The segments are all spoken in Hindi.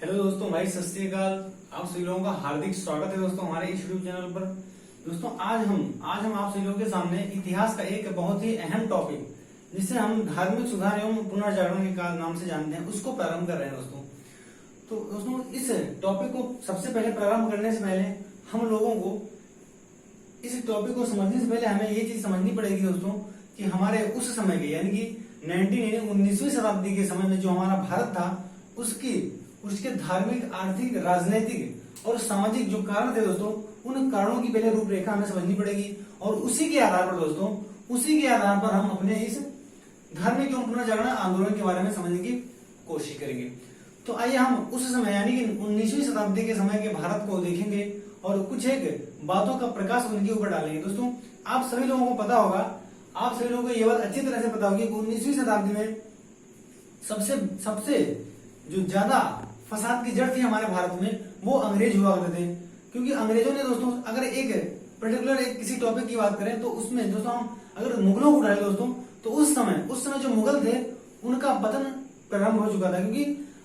हेलो दोस्तों, भाई सत श्री अकाल। आप सभी लोगों का हार्दिक स्वागत है दोस्तों हमारे इस यूट्यूब चैनल पर। दोस्तों आज हम आप सभी लोगों के सामने इतिहास का एक बहुत ही अहम टॉपिक, जिसे हम धार्मिक सुधार एवं पुनर्जागरण के नाम से जानते हैं, उसको प्रारंभ कर रहे हैं दोस्तों। तो दोस्तों इस टॉपिक को सबसे पहले प्रारंभ करने से पहले हम लोगों को इस टॉपिक को समझने से पहले हमें ये चीज समझनी पड़ेगी दोस्तों कि हमारे उस समय के यानी कि 19वीं शताब्दी के समय में जो हमारा भारत था उसके धार्मिक, आर्थिक, राजनीतिक और सामाजिक जो कारण थे दोस्तों, उन कारणों की पहले रूपरेखा हमें समझनी पड़ेगी और उसी के आधार पर हम अपने इस धार्मिक एवं पुनर्जागरण आंदोलन के बारे में समझने की कोशिश करेंगे। तो आइए हम उस समय यानी कि 19वीं शताब्दी के समय के भारत को देखेंगे और कुछ एक बातों का प्रकाश उनके ऊपर डालेंगे। दोस्तों आप सभी लोगों को पता होगा, आप सभी लोगों को ये बात अच्छी तरह से पता होगी कि 19वीं शताब्दी में सबसे जो ज्यादा फसाद की जड़ थी हमारे भारत में, वो अंग्रेज हुआ करते थे। क्योंकि अंग्रेजों ने दोस्तों अगर एक पर्टिकुलर किसी टॉपिक की बात करें तो उसमें दोस्तों हम अगर मुगलों को उठाए दोस्तों, तो उस समय जो मुगल थे उनका पतन प्रारंभ हो चुका था। क्योंकि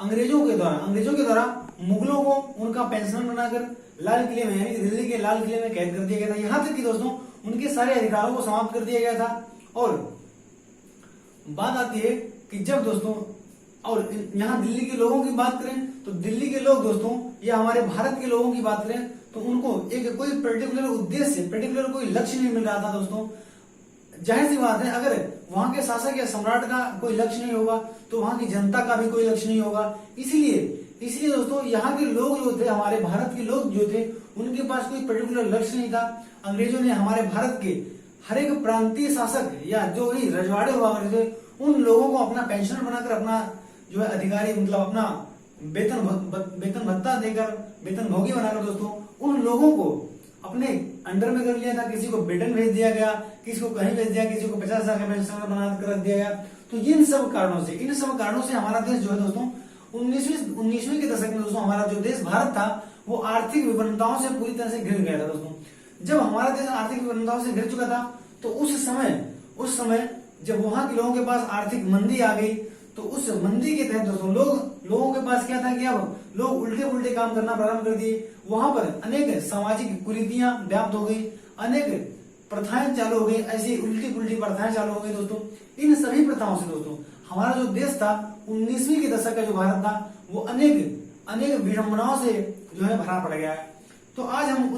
अंग्रेजों के द्वारा मुगलों को उनका पेंशनर बनाकर लाल किले में यानी दिल्ली के लाल किले में कैद कर दिया गया था। यहाँ तक कि दोस्तों उनके सारे अधिकारों को समाप्त कर दिया गया था। और बात आती है कि जब दोस्तों और यहाँ दिल्ली के लोगों की बात करें तो दिल्ली के लोग दोस्तों या हमारे भारत के लोगों की बात करें तो उनको एक कोई पर्टिकुलर उद्देश्य, पर्टिकुलर कोई लक्ष्य नहीं मिल रहा था दोस्तों। जाहिर सी बात है, अगर वहां के शासक या सम्राट का कोई लक्ष्य नहीं होगा तो वहां की जनता का भी कोई लक्ष्य नहीं होगा। इसीलिए दोस्तों यहाँ के लोग जो थे, हमारे भारत के लोग जो थे, उनके पास कोई पर्टिकुलर लक्ष्य नहीं था। अंग्रेजों ने हमारे भारत के हर एक प्रांतीय शासक या जो भी रजवाड़े हुआ करते थे, उन लोगों को अपना पेंशनर बनाकर, अपना जो है अधिकारी मतलब अपना वेतन भत्ता देकर, वेतन भोगी बनाकर दोस्तों उन लोगों को अपने अंडर में कर लिया था। किसी को ब्रिटेन भेज दिया गया, किसी को कहीं भेज दिया, किसी को 50,000 का पेंशनर बनाकर रख दिया गया। तो इन सब कारणों से हमारा देश जो है दोस्तों 19वीं के दशक में दोस्तों हमारा जो देश भारत था वो आर्थिक विभिन्नताओं से पूरी तरह से घिर गया था दोस्तों। जब हमारा देश आर्थिक विभिन्नताओं से घिर चुका था तो उस समय जब वहां के लोगों के पास आर्थिक मंदी आ गई, तो उस मंदी के तहत दोस्तों लोगों के पास क्या था कि अब लोग उल्टे पुल्टे काम करना प्रारंभ कर दिए। वहां पर अनेक सामाजिक कुरीतियां व्याप्त हो गई, अनेक प्रथाएं चालू हो गई, ऐसी उल्टी पुल्टी प्रथाएं चालू हो गई दोस्तों। इन सभी प्रथाओं से दोस्तों हमारा जो देश था 19वीं के दशक का जो भारत था वो अनेक विडंबनाओं से जो है भरा पड़ गया है। तो आज हम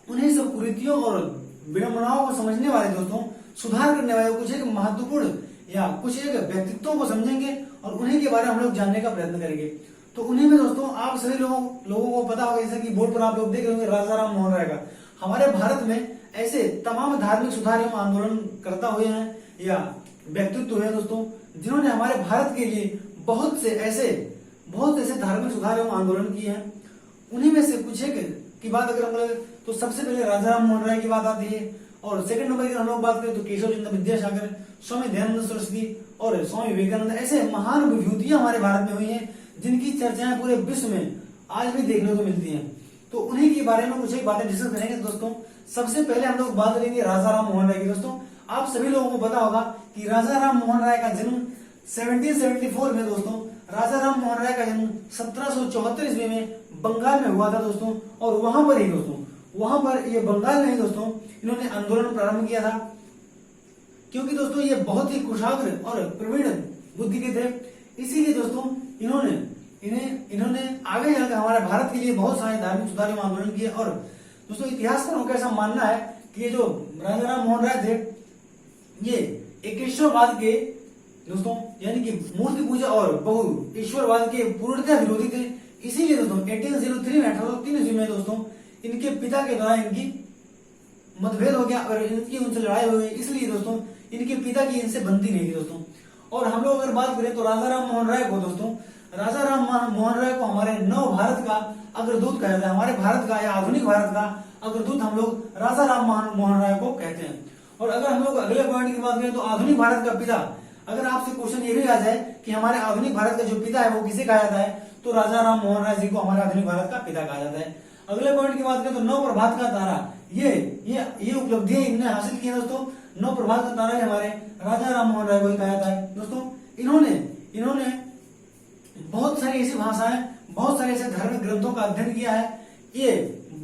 उन्हीं सब कुरीतियों और विडंबनाओं को समझने वाले दोस्तों, सुधार करने वाले कुछ एक महत्वपूर्ण या कुछ एक व्यक्तित्वों को समझेंगे और उन्हीं के बारे में हम लोग जानने का प्रयत्न करेंगे। तो उन्हीं में दोस्तों आप सभी लोगों को पता होगा, जैसे कि बोर्ड पर आप लोग देख रहे होंगे राजा राम मोहन राय का। हमारे भारत में ऐसे तमाम धार्मिक सुधार एवं आंदोलन करता हुए हैं या व्यक्तित्व हुए दोस्तों, जिन्होंने हमारे भारत के लिए बहुत से ऐसे धार्मिक सुधार एवं आंदोलन किए हैं। उन्हीं में से कुछ एक की बात अगर हम लोग तो सबसे पहले राजा राम मोहन राय की बात आती है। और सेकंड नंबर की हम लोग बात करें तो केशव चंद्र विद्यासागर, स्वामी दयानंद सरस्वती और स्वामी विवेकानंद, ऐसे महान विभूतियां हमारे भारत में हुई हैं जिनकी चर्चाएं पूरे विश्व में आज भी देखने को मिलती हैं। तो उन्हीं के बारे में कुछ एक बातें डिस्कस करेंगे दोस्तों। सबसे पहले हम लोग बात करेंगे राजा राम मोहन राय की। दोस्तों आप सभी लोगों को पता होगा कि राजा राम मोहन राय का जन्म 1774 में दोस्तों, राजा राम मोहन राय का जन्म 1774 ईस्वी में बंगाल में हुआ था दोस्तों। और वहां पर ये बंगाल में ही दोस्तों इन्होंने आंदोलन प्रारंभ किया था। क्योंकि दोस्तों ये बहुत ही कुशाग्र और प्रवीण बुद्धि के थे, इसीलिए दोस्तों इन्होंने आगे चलकर हमारे भारत के लिए बहुत सारे धार्मिक सुधार एवं आंदोलन किए। और दोस्तों इतिहासकारों का ऐसा मानना है कि ये जो राजा राम मोहन राय थे, ये एकेश्वरवाद के दोस्तों यानी कि मूर्ति पूजा और बहु ईश्वरवाद के पूर्णतः विरोधी थे। इसीलिए दोस्तों 1803 में दोस्तों इनके पिता के द्वारा इनकी मतभेद हो गया और इनकी उनसे लड़ाई हो गई। इसलिए दोस्तों इनके पिता की इनसे बनती नहीं थी दोस्तों। और हम लोग अगर बात करें तो राजा राम मोहन राय को हमारे नव भारत का अग्रदूत कहा जाता है। हमारे भारत का या आधुनिक भारत का अग्रदूत हम लोग राजा राम मोहन राय को कहते हैं। और अगर हम लोग अगले पॉइंट की बात करें तो आधुनिक भारत का पिता, अगर आपसे क्वेश्चन ये भी आ जाए कि हमारे आधुनिक भारत का जो पिता है वो किसे कहा जाता है, तो राजा राम मोहन राय जी को हमारे आधुनिक भारत का पिता कहा जाता है। अगले पॉइंट की बात करें तो नव प्रभात का तारा, ये उपलब्धियां इन्होंने हासिल की है दोस्तों। नव प्रभात का तारा हमारे राजा राम मोहन राय को कहा जाता है दोस्तों। इन्होंने बहुत सारी ऐसी भाषाएं, बहुत सारे ऐसे धार्मिक ग्रंथों का अध्ययन किया है। ये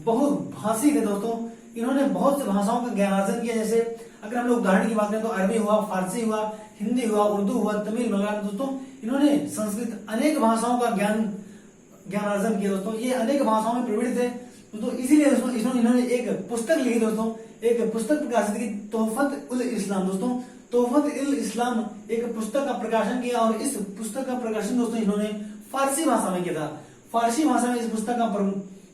बहुत भाषी थे दोस्तों, इन्होंने बहुत सी भाषाओं का ज्ञानार्जन किया। जैसे अगर हम लोग उदाहरण की बात करें तो अरबी हुआ, फारसी हुआ, हिंदी हुआ, उर्दू हुआ, तमिल, मलयालम। दोस्तों इन्होंने संस्कृत अनेक भाषाओं का ज्ञानार्जन किया। दोस्तों ये अनेक भाषाओं में प्रवीण थे दोस्तों, इसीलिए दोस्तों इन्होंने एक पुस्तक लिखी दोस्तों, एक पुस्तक प्रकाशित की, तोहफत उल इस्लाम। दोस्तों तोहफत उल इस्लाम एक पुस्तक का प्रकाशन किया और इस पुस्तक का प्रकाशन दोस्तों इन्होंने फारसी भाषा में किया था। फारसी भाषा में इस पुस्तक का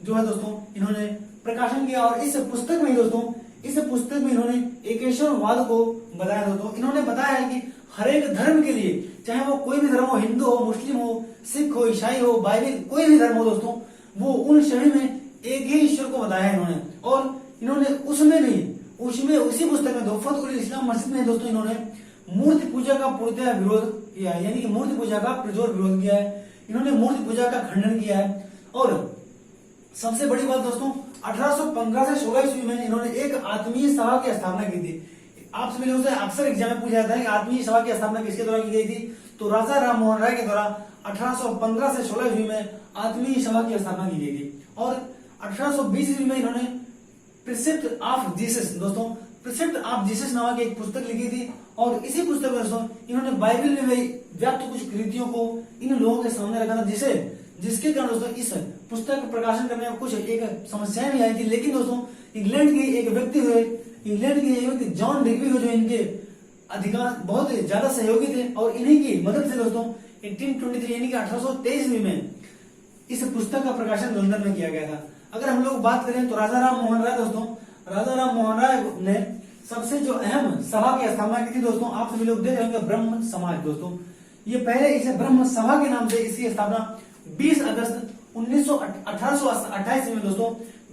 जो है दोस्तों इन्होंने प्रकाशन किया और इस पुस्तक में दोस्तों, इस पुस्तक में इन्होंने एकेश्वरवाद को बताया। दोस्तों इन्होंने बताया है कि हर एक धर्म के लिए, चाहे वो कोई भी धर्म हो, हिंदू हो, मुस्लिम हो, सिख हो, ईसाई हो, बाइबल, कोई भी धर्म हो दोस्तों, वो उन सभी में एक ही ईश्वर को बताया है इन्होंने। और इन्होंने उसमें उसी पुस्तक में तोहफत उल इस्लाम मस्जिद में दोस्तों इन्होंने मूर्ति पूजा का पूर्णतः विरोध किया है, यानी कि मूर्ति पूजा का प्रजोर विरोध किया है। इन्होंने मूर्ति पूजा का खंडन किया है। और सबसे बड़ी बात दोस्तों, 1815 से 16 ईस्वी में इन्होंने एक आत्मीय सभा की स्थापना की थी। आप सभी लोगों से अक्सर एग्जाम में पूछा जाता है कि आत्मीय सभा की स्थापना किसके द्वारा की गई थी, तो राजा राम मोहन राय के द्वारा 1815 से 16 ईस्वी में आत्मीय सभा की स्थापना की गई थी। और 1820 ईस्वी में इन्होंने प्रिसेप्ट ऑफ जीसस, दोस्तों प्रिसेप्ट ऑफ जीसस नामक एक पुस्तक लिखी थी। और इसी पुस्तक में दोस्तों इन्होंने बाइबल में व्याप्त कुछ कृतियों को इन लोगों के सामने रखा था, जिसके कारण दोस्तों इस पुस्तक का प्रकाशन करने में कुछ एक समस्याएं भी आई थी। लेकिन दोस्तों इंग्लैंड के एक व्यक्ति जॉन डिग्बी हुए, जो इनके अधिकांश बहुत ज्यादा सहयोगी थे, और इन्हीं की मदद से दोस्तों 1823 यानी कि 1823 में इस पुस्तक का प्रकाशन लंदन में किया गया था। अगर हम लोग बात करें तो राजा राम मोहन राय दोस्तों, राजा राम मोहन राय ने सबसे जो अहम सभा की स्थापना की थी दोस्तों, आप सभी लोग देख रहे होंगे ब्रह्म समाज। दोस्तों ये पहले इसे ब्रह्म सभा के नाम से इसकी स्थापना 20 अगस्त 1828 में दोस्तों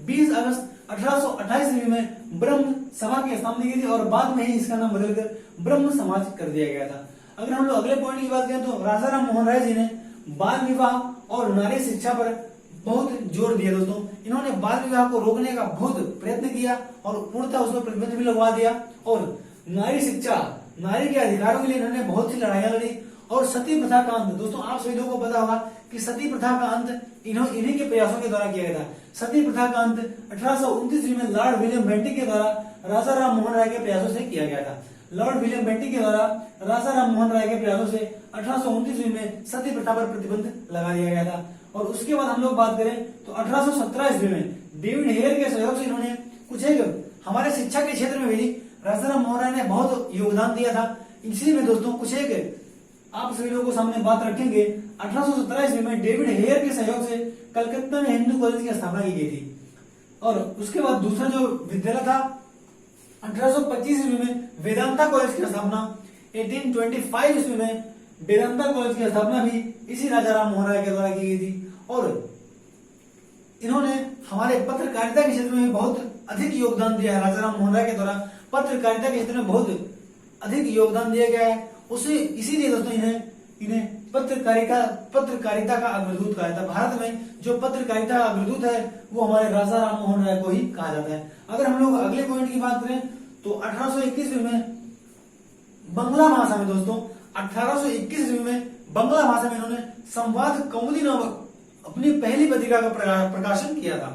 20 अगस्त 1828 में ब्रह्म सभा की स्थापना की थी, और बाद में ही इसका नाम बदलकर ब्रह्म समाज कर दिया गया था। अगर हम लोग अगले पॉइंट की बात करें तो राजा राम मोहन राय जी ने बाल विवाह और नारी शिक्षा पर बहुत जोर दिया। दोस्तों इन्होंने बाल विवाह को रोकने का बहुत प्रयत्न किया और पूर्णतः उसमें प्रतिबंध भी लगवा दिया। और नारी शिक्षा, नारी के अधिकारों के लिए इन्होंने बहुत सी लड़ाइयां लड़ी। और सती प्रथा का अंत, दोस्तों आप सभी लोगों को पता होगा कि सती प्रथा का अंत इन्हीं के प्रयासों के द्वारा किया गया था। सती प्रथा का अंत 1829 में लॉर्ड विलियम बेंटिक के द्वारा राजा राम मोहन राय के प्रयासों से किया गया था। लॉर्ड विलियम बेंटिक के द्वारा राजा राम मोहन राय के प्रयासों से 1829 में सती प्रथा पर प्रतिबंध लगा दिया गया था। और उसके बाद हम लोग बात करें तो 1817 ईस्वी में डेविड हेयर के सहयोग से इन्होंने कुछ एक हमारे शिक्षा के क्षेत्र में भी राजा राम मोहन राय ने बहुत योगदान दिया था। इसी में दोस्तों कुछ एक आप सभी लोगों को सामने बात रखेंगे। 1817 ईस्वी में डेविड हेयर के सहयोग से कलकत्ता में हिंदू कॉलेज की स्थापना की गई थी। और उसके बाद दूसरा जो विद्यालय था 1825 ईस्वी में वेदांता कॉलेज की स्थापना, 1825 ईस्वी में वेदांता कॉलेज की स्थापना भी इसी राजा राम मोहन राय के द्वारा की गई थी। और इन्होंने हमारे पत्रकारिता के क्षेत्र में बहुत अधिक योगदान दिया है। राजा राम मोहन राय के द्वारा पत्रकारिता के क्षेत्र में बहुत अधिक योगदान दिया गया है। उसे इसीलिए दोस्तों इन्हें पत्रकारिता का अग्रदूत कहा जाता है। भारत में जो पत्रकारिता का अग्रदूत है वो हमारे राजा राम मोहन राय को ही कहा जाता है। अगर हम लोग अगले पॉइंट की बात करें तो 1821 में बंगला भाषा में दोस्तों 1821 में बंगला भाषा में इन्होंने संवाद कौमुदी नामक अपनी पहली पत्रिका का प्रकाशन किया था।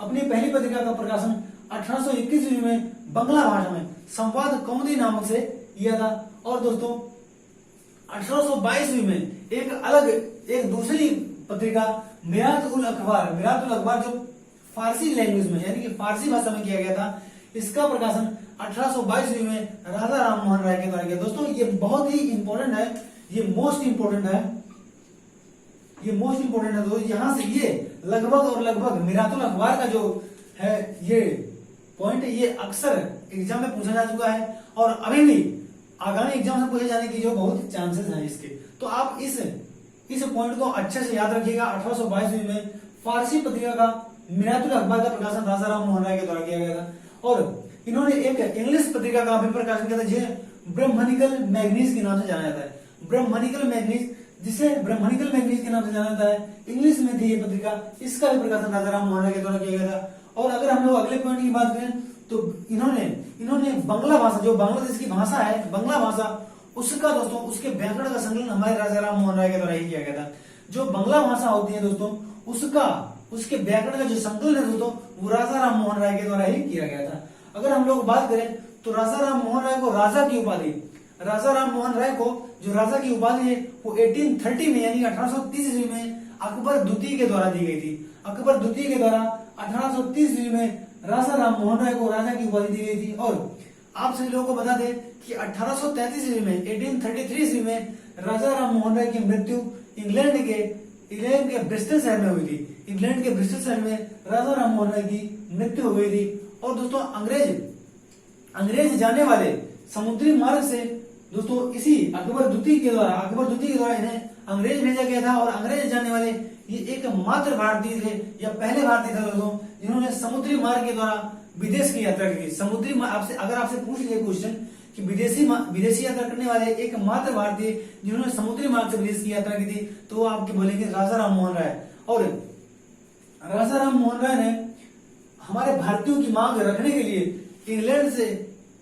अपनी पहली पत्रिका का प्रकाशन 1821 में बंगला भाषा में संवाद कौमुदी नामक से किया था। और दोस्तों 1822 में एक दूसरी पत्रिका मिरात उल अखबार जो फारसी लैंग्वेज में यानी कि फारसी भाषा में किया गया था, इसका प्रकाशन 1822 में राजा राम मोहन राय के द्वारा किया। दोस्तों ये बहुत ही इंपॉर्टेंट है, ये मोस्ट इंपॉर्टेंट है दोस्तों। यहाँ से ये लगभग मिरातुल अखबार का जो है ये पॉइंट ये अक्सर एग्जाम में पूछा जा चुका है और अभी भी आगामी एग्जाम से पूछे जाने की जो बहुत चांसेस हैं इसके। तो आप इस पॉइंट को अच्छे से याद रखिएगा। 1822 में फारसी पत्रिका का मिरातुल अखबार का प्रकाशन राजा राम मोहन राय के द्वारा किया गया था। और इन्होंने एक इंग्लिश पत्रिका का भी प्रकाशन किया था जिसे ब्रह्मनिकल मैगनीज के नाम से जाना जाता है। ब्रह्मनिकल मैगनीज, जिसे ब्रह्मनिकल मैगनीज के नाम से जाना जाता है, इंग्लिश में थी ये पत्रिका, इसका भी प्रकाशन राजा राम मोहन राय के द्वारा किया गया था। और अगर हम लोग अगले पॉइंट की बात करें तो इन्होंने बांग्ला भाषा, जो बांग्लादेश की भाषा है बांग्ला भाषा, उसका दोस्तों उसके व्याकरण का संकलन हमारे राजा राम मोहन राय के द्वारा ही किया गया था। जो बांग्ला भाषा होती है दोस्तों, उसके व्याकरण का जो संकलन है दोस्तों, वो राजा राम मोहन राय के द्वारा ही किया गया था। अगर हम लोग बात करें तो राजा राम मोहन राय को राजा की उपाधि, राजा राम मोहन राय को जो राजा की उपाधि है वो 1830 में यानी 1830 ईस्वी में अकबर द्वितीय के द्वारा दी गई थी। अकबर द्वितीय के द्वारा 1830 ईस्वी में राजा राम मोहन राय को राजा की उपाधि दी गई थी। और आप सभी लोगों को बता दें कि 1833 ईस्वी में 1833 ईस्वी में राजा राम मोहन राय की मृत्यु इंग्लैंड के ब्रिस्टल शहर में हुई थी। इंग्लैंड के ब्रिस्टल शहर में राजा राम मोहन राय की मृत्यु हो गई थी। और दोस्तों अंग्रेज जाने वाले समुद्री मार्ग से दोस्तों इसी अकबर द्वितीय के द्वारा इन्हें अंग्रेज भेजा गया था। और अंग्रेज जाने वाले ये एकमात्र भारतीय थे या पहले भारतीय थे दोस्तों जिन्होंने समुद्री मार्ग के द्वारा विदेश की यात्रा की थी। अगर आपसे पूछ लिया क्वेश्चन कि विदेशी यात्रा करने वाले एकमात्र भारतीय जिन्होंने समुद्री मार्ग से विदेश की यात्रा की थी, तो वो आपके बोलेंगे राजा राम मोहन राय। और राजा राम मोहन राय ने हमारे भारतीयों की मांग रखने के लिए इंग्लैंड से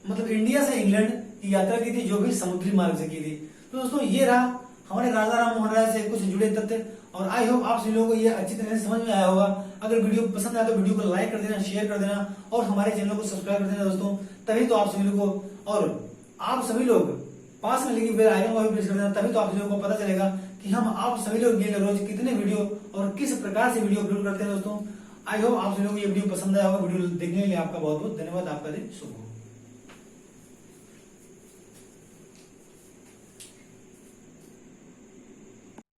मतलब इंडिया से इंग्लैंड की यात्रा की थी, जो भी समुद्री मार्ग से की थी। तो दोस्तों ये रहा हमारे राजा राम मोहन राय से कुछ जुड़े तथ्य। और आई होप आप सभी लोगों को ये अच्छी तरह से समझ में आया होगा। अगर वीडियो पसंद आया तो वीडियो को लाइक कर देना, शेयर कर देना और हमारे चैनल को सब्सक्राइब कर देना दोस्तों। तभी तो आप सभी लोगों को और आप सभी लोग पास में लिखी बेल आइकन को भी प्रेस कर देना, तभी तो आप सभी लोगों को पता चलेगा कि हम आप सभी लोग रोज कितने वीडियो और किस प्रकार से वीडियो अपलोड करते हैं दोस्तों। आई होप आप सभी लोगों को ये वीडियो पसंद आया होगा। वीडियो देखने के लिए आपका बहुत बहुत धन्यवाद। आपका दिन शुभ हो।